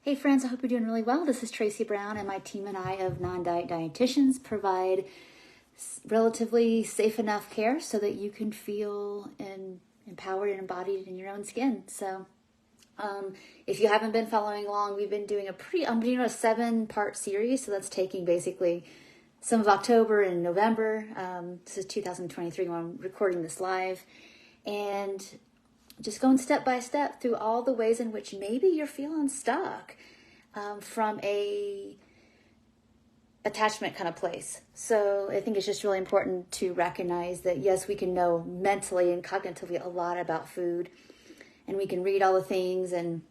Hey friends, I hope you're doing really well. This is Tracy Brown, and my team and I of non-diet dietitians provide relatively safe enough care so that you can feel empowered and embodied in your own skin. So if you haven't been following along, we've been doing I'm doing a 7-part series. So that's taking basically some of October and November. This is 2023 when I'm recording this live. And just going step by step through all the ways in which maybe you're feeling stuck from a attachment kind of place. So I think it's just really important to recognize that, yes, we can know mentally and cognitively a lot about food, and we can read all the things and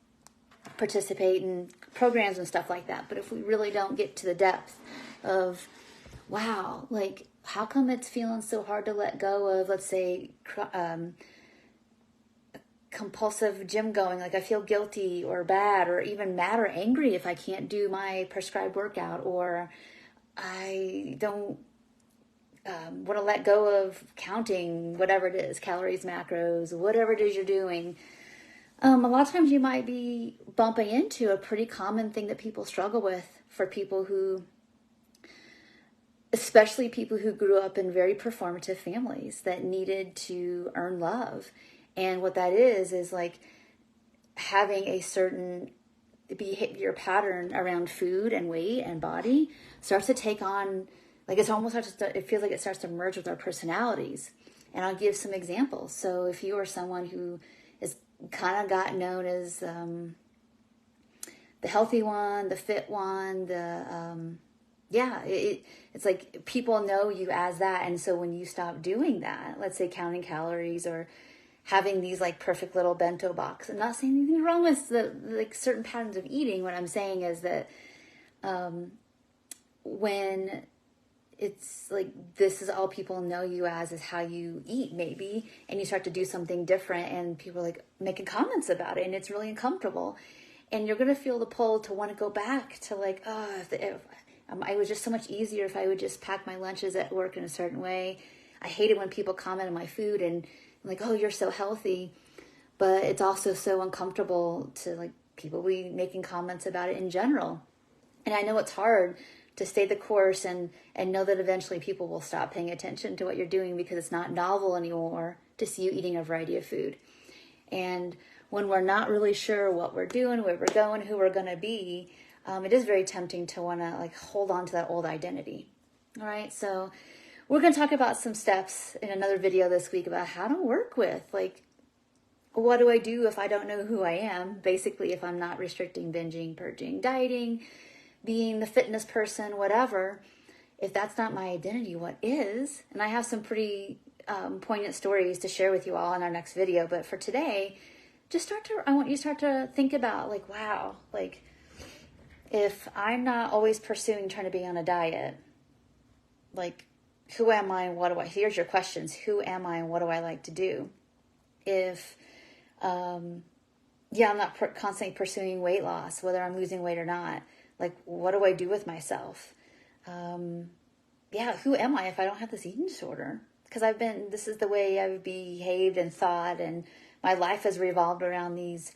participate in programs and stuff like that. But if we really don't get to the depth of, wow, like, how come it's feeling so hard to let go of, let's say, compulsive gym going, like I feel guilty or bad or even mad or angry if I can't do my prescribed workout, or I don't want to let go of counting whatever it is, calories, macros, whatever it is you're doing. A lot of times you might be bumping into a pretty common thing that people struggle with, for people who, especially people who grew up in very performative families that needed to earn love. And what that is like having a certain behavior pattern around food and weight and body starts to take on, like, it feels like it starts to merge with our personalities. And I'll give some examples. So if you are someone who is kind of got known as the healthy one, the fit one, it's like people know you as that. And so when you stop doing that, let's say counting calories or having these like perfect little bento box, I'm not saying anything wrong with the like certain patterns of eating. What I'm saying is that when it's like this is all people know you as is how you eat, maybe, and you start to do something different and people are like making comments about it and it's really uncomfortable, and you're going to feel the pull to want to go back to like, it was just so much easier if I would just pack my lunches at work in a certain way. I hated when people comment on my food and like, oh, you're so healthy. But it's also so uncomfortable to like people be making comments about it in general. And I know it's hard to stay the course and know that eventually people will stop paying attention to what you're doing because it's not novel anymore to see you eating a variety of food. And when we're not really sure what we're doing, where we're going, who we're going to be, it is very tempting to want to like hold on to that old identity. All right, so we're going to talk about some steps in another video this week about how to work with, like, what do I do if I don't know who I am? Basically, if I'm not restricting, binging, purging, dieting, being the fitness person, whatever, if that's not my identity, what is? And I have some pretty poignant stories to share with you all in our next video. But for today, I want you to start to think about like, wow, like if I'm not always pursuing trying to be on a diet, like, who am I and here's your questions. Who am I and what do I like to do? If, I'm not constantly pursuing weight loss, whether I'm losing weight or not, like, what do I do with myself? Who am I if I don't have this eating disorder? Because this is the way I've behaved and thought, and my life has revolved around these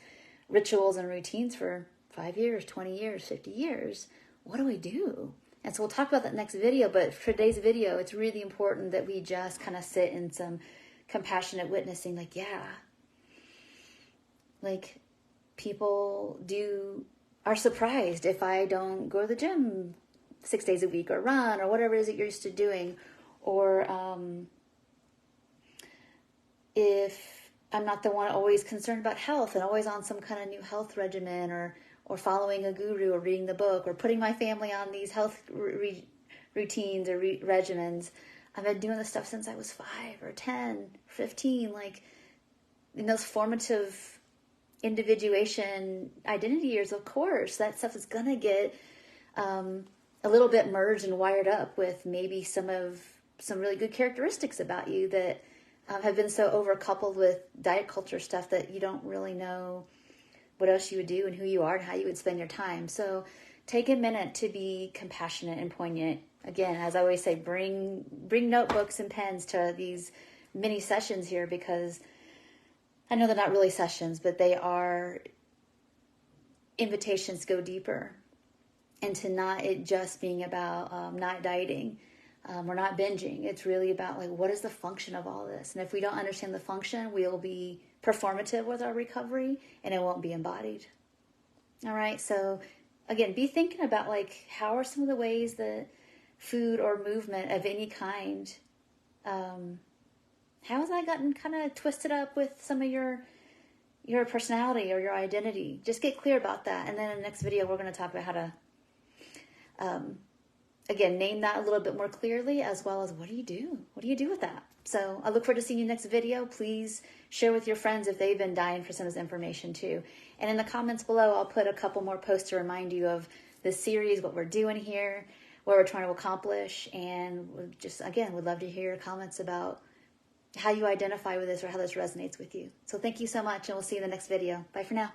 rituals and routines for 5 years, 20 years, 50 years. What do I do? And so we'll talk about that next video, but for today's video, it's really important that we just kind of sit in some compassionate witnessing, like, yeah, like people are surprised if I don't go to the gym 6 days a week or run or whatever it is that you're used to doing, or if I'm not the one always concerned about health and always on some kind of new health regimen, or following a guru, or reading the book, or putting my family on these health routines or regimens. I've been doing this stuff since I was 5 or 10, 15, like in those formative individuation identity years. Of course, that stuff is going to get a little bit merged and wired up with maybe some really good characteristics about you that have been so overcoupled with diet culture stuff that you don't really know what else you would do and who you are and how you would spend your time. So take a minute to be compassionate and poignant. Again, as I always say, bring notebooks and pens to these mini sessions here, because I know they're not really sessions, but they are invitations go deeper, and to not it just being about not dieting. We're not binging. It's really about like, what is the function of all this? And if we don't understand the function, we'll be performative with our recovery and it won't be embodied. All right. So again, be thinking about like, how are some of the ways that food or movement of any kind, how has that gotten kind of twisted up with some of your personality or your identity? Just get clear about that. And then in the next video, we're going to talk about how to, again, name that a little bit more clearly, as well as what do you do? What do you do with that? So I look forward to seeing you next video. Please share with your friends if they've been dying for some of this information too. And in the comments below, I'll put a couple more posts to remind you of this series, what we're doing here, what we're trying to accomplish. And just, again, would love to hear your comments about how you identify with this or how this resonates with you. So thank you so much, and we'll see you in the next video. Bye for now.